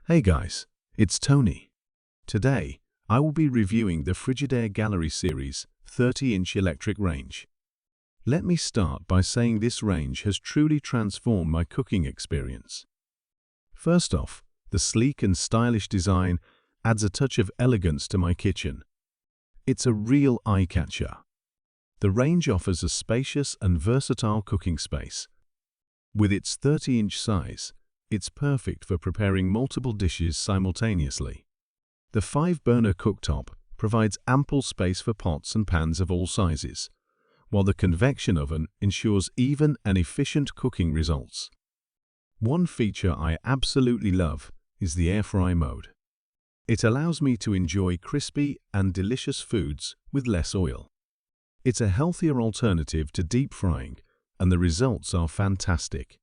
Hey guys, it's Tony. Today, I will be reviewing the Frigidaire Gallery Series 30-inch electric range. Let me start by saying this range has truly transformed my cooking experience. First off, the sleek and stylish design adds a touch of elegance to my kitchen. It's a real eye-catcher. The range offers a spacious and versatile cooking space. With its 30-inch size, it's perfect for preparing multiple dishes simultaneously. The 5-burner cooktop provides ample space for pots and pans of all sizes, while the convection oven ensures even and efficient cooking results. One feature I absolutely love is the air fry mode. It allows me to enjoy crispy and delicious foods with less oil. It's a healthier alternative to deep frying, and the results are fantastic.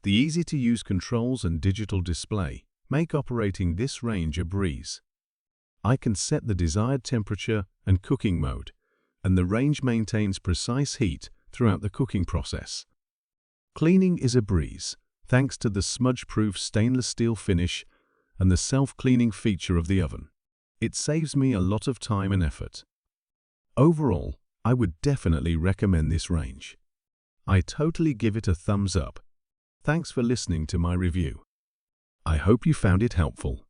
The easy-to-use controls and digital display make operating this range a breeze. I can set the desired temperature and cooking mode, and the range maintains precise heat throughout the cooking process. Cleaning is a breeze, thanks to the smudge-proof stainless steel finish and the self-cleaning feature of the oven. It saves me a lot of time and effort. Overall, I would definitely recommend this range. I totally give it a thumbs up. Thanks for listening to my review. I hope you found it helpful.